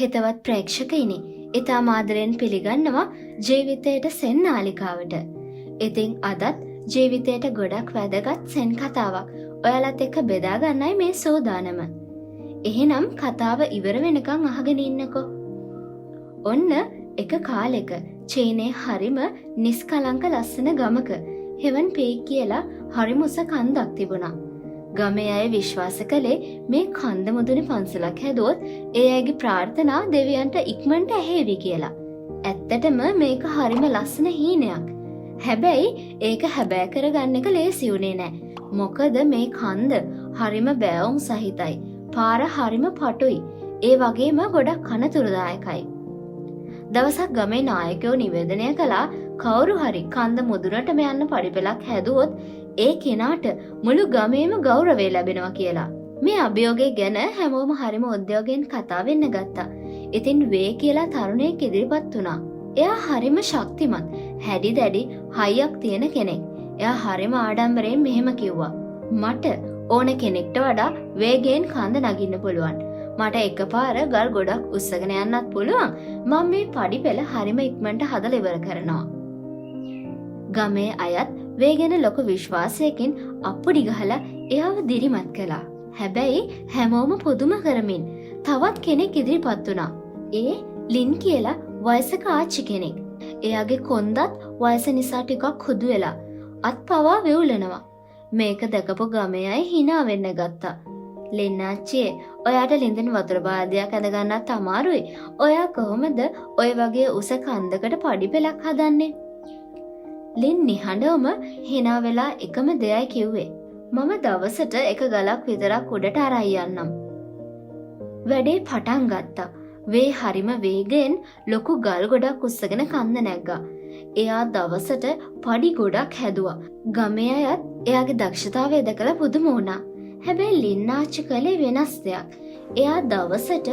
හිතවත් ප්‍රේක්ෂකයිනි, ඉතාම ආදරෙන් පිළිගන්නවා ජීවිතයට සෙන් නාලිකාවට. ඉතින් අදත් ජීවිතයට ගොඩක් වැදගත් සෙන් කතාවක් ඔයාලත් එක්ක බෙදා ගන්නයි මේ සූදානම. එහෙනම් කතාව ඉවර වෙනකන් අහගෙන ඉන්නකෝ. ඔන්න එක කාලෙක චීනයේ හරිම නිස්කලංක ලස්සන ගමක හෙවන් පේක් කියලා හරිම උස කන්දක් තිබුණා. ගමේ අය විශ්වාස කළේ මේ කන්ද මුදුනේ පන්සලක් හැදුවොත් ඒ අයගේ ප්‍රාර්ථනා දෙවියන්ට ඉක්මනට ඇහෙවි කියලා. ඇත්තටම මේක හරිම ලස්සන හීනයක්. හැබැයි ඒක හැබෑ කරගන්න එක ලේසි වුණේ නෑ. මොකද මේ කන්ද හරිම බෑවුම් සහිතයි. පාර හරිම පටුයි. ඒ වගේම ගොඩක් අනතුරුදායකයි. දවසක් ගමේ නායකයෝ නිවේදනය කළා කවුරු හරි කන්ද මුදුනටම යන්න පඩිපෙළක් හැදුවොත් ඒ කෙනාට මුළු ගමේම ගෞරවය ලැබෙනවා කියලා. මේ අභියෝගය ගැන හැමෝම හරිම උද්‍යෝගයෙන් කතා වෙන්න ගත්තා. ඉතින් වේ කියලා තරුණයෙක් ඉදිරිපත් වුණා. එයා හරිම ශක්තිමත්, හැඩි දැඩි හයියක් තියෙන කෙනෙක්. එයා හරිම ආඩම්බරයෙන් මෙහෙම කිව්වා. මට ඕන කෙනෙක්ට වඩා වේගයෙන් කන්ද නගින්න පුළුවන්. මට එකපාර ගල් ගොඩක් උස්සගෙන යන්නත් පුළුවන්. මම මේ පඩිපෙළ හරිම ඉක්මනට හදලා ඉවර කරනවා. ගමේ අයත් වේගෙන ලොකු විශ්වාසයකින් අප්පුඩි ගහලා එයාව දිරිමත් කළා. හැබැයි හැමෝම පුදුම කරමින් තවත් කෙනෙක් ඉදිරිපත් වුණා. ඒ ලින් කියලා වයසක ආච්චි කෙනෙක්. එයාගේ කොන්දත් වයස නිසා ටිකක් හුදු වෙලා අත් පවා වෙවුලනවා. මේක දැකපු ගමේ අය hina වෙන්න ගත්තා. ලින් ආච්චියේ ඔයාට ලින්දෙන් වතුර බාල්දියක් ඇඳ ගන්නත් අමාරුයි. ඔයා කොහොමද ඔය වගේ උස කන්දකට පඩිපෙළක් හදන්නේ? ලින් නිහඬවම hina වෙලා එකම දෙයයි කිව්වේ. මම දවසට එක ගලක් විතරක් උඩට අරන් යන්නම්. වැඩේ පටන් ගත්තා. වේ හරිම වේගයෙන් ලොකු ගල් ගොඩක් උස්සගෙන කන්ද නැග්ගා. එයා දවසට පඩි ගොඩක් හැදුවා. ගමේ අයත් එයාගේ දක්ෂතාවය දැකලා පුදුම වුණා. හැබැයි ලින් ආච්චි කළේ වෙනස් දෙයක්. එයා දවසට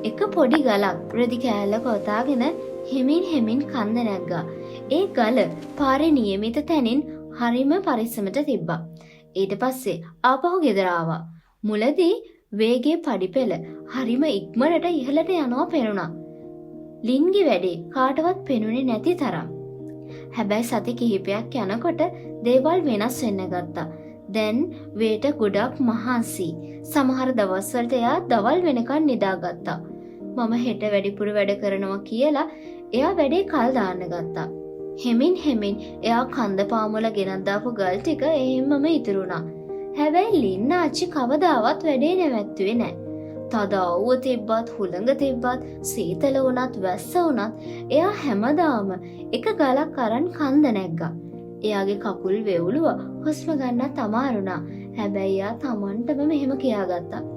එක පොඩි ගලක් රෙදි කෑල්ලක ඔතාගෙන හිමින් කන්ද නැග්ගා. ඒ ගල පාරේ නියමිත තැනින් හරිම පරිස්සමට තිබ්බා. ඊට පස්සේ ආපහු ගෙදර ආවා. මුලදී වේගයේ පඩිපෙළ හරිම ඉක්මනට ඉහළට යනවා පෙනුණා. ලින්ගේ වැඩේ කාටවත් පෙනුනේ නැති තරම්. හැබැයි සති කිහිපයක් යනකොට දේවල් වෙනස් වෙන්න ගත්තා. දැන් වේට ගොඩක් මහන්සි. සමහර දවස්වලට එයා දවල් වෙනකන් නිදාගත්තා. මම හෙට වැඩිපුර වැඩ කරනවා කියලා එයා වැඩේ කල් දාන්න ගත්තා. හෙමින් එයා කන්ද පාමුල ගෙනත් දාපු ගල් ටික එහෙම්මම ඉතුරුණා. හැබැයි ලින් ආච්චි කවදාවත් වැඩේ නැවැත්තුවේ නැහැ. තද අවුව තිබ්බත්, හුළඟ තිබ්බත්, සීතල වුණත්, වැස්ස වුණත් එයා හැමදාම එක ගලක් අරන් කන්ද නැග්ගා. එයාගේ කකුල් වෙවුලුවා, හුස්ම ගන්නත් අමාරුණා. හැබැයි එයා Tamanටම මෙහෙම කියාගත්තා.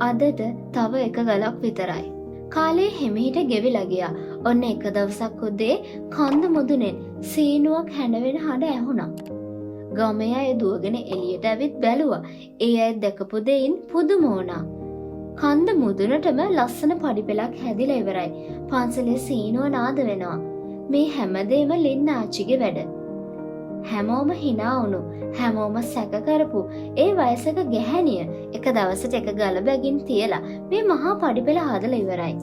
අදට තව එක ගලක් විතරයි. කාලේ හිමිහිට ගෙවිලා ගියා. ඔන්න එක දවසක් උදේ කන්ද මුදුනෙන් සීනුවක් හැඬවෙන හඬ ඇහුණා. ගමේ අය දුවගෙන එළියට ඇවිත් බැලුවා. ඒ අය දැකපු දෙයින් පුදුම වුණා. කන්ද මුදුනටම ලස්සන පඩිපෙළක් හැදිලා ඉවරයි. පන්සලේ සීනුව නාද වෙනවා. මේ හැමදේම ලින් ආච්චිගේ වැඩ. හැමෝම hina වුණු, හැමෝම සැක කරපු ඒ වයසක ගැහැණිය එක දවසට එක ගල බැගින් තියලා මේ මහා පඩිපෙළ හදලා ඉවරයි.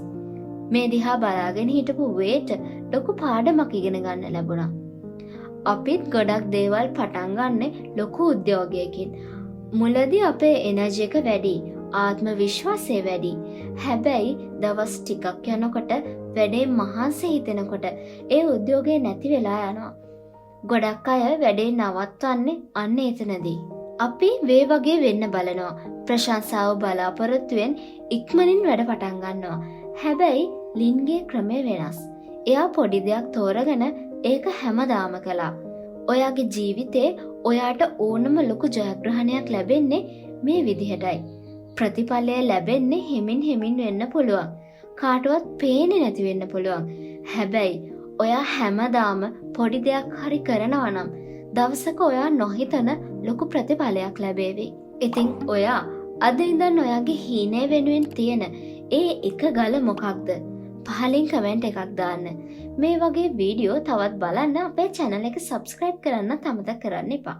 මේ දිහා බලාගෙන හිටපු වේට ලොකු පාඩමක් ඉගෙන ගන්න ලැබුණා. අපිත් ගොඩක් දේවල් පටන් ගන්නෙ ලොකු උද්‍යෝගයකින්. මුලදී අපේ එනර්ජි එක වැඩි, ආත්ම විශ්වාසය වැඩි. හැබැයි දවස් ටිකක් යනකොට වැඩේ මහන්සි හිතෙනකොට ඒ උද්‍යෝගය නැති වෙලා යනවා. ගොඩක් අය වැඩේ නවත්වන්නේ අන්න එතනදී. අපි වේ වගේ වෙන්න බලනවා. ප්‍රශංසාව බලාපොරොත්තුවෙන් ඉක්මනින් වැඩ පටන් ගන්නවා. හැබැයි ලින්ගේ ක්‍රමය වෙනස්. එයා පොඩි දෙයක් තෝරගෙන ඒක හැමදාම කළා. ඔයාගේ ජීවිතේ ඔයාට ඕනම ලොකු ජයග්‍රහණයක් ලැබෙන්නේ මේ විදිහටයි. ප්‍රතිඵලය ලැබෙන්නේ හිමින් වෙන්න පුළුවන්. කාටවත් පේන්නේ නැති වෙන්න පුළුවන්. හැබැයි ඔයා හැමදාම පොඩි දෙයක් හරි කරනවා නම් දවසක ඔයා නොහිතන ලොකු ප්‍රතිඵලයක් ලැබේවි. ඉතින් ඔයා අද ඉඳන් ඔයාගේ හීනය වෙනුවෙන් තියෙන ඒ එක ගල මොකක්ද? පහලින් කමෙන්ට් එකක් දාන්න. මේ වගේ වීඩියෝ තවත් බලන්න අපේ channel එක subscribe කරන්න අමතක කරන්න එපා.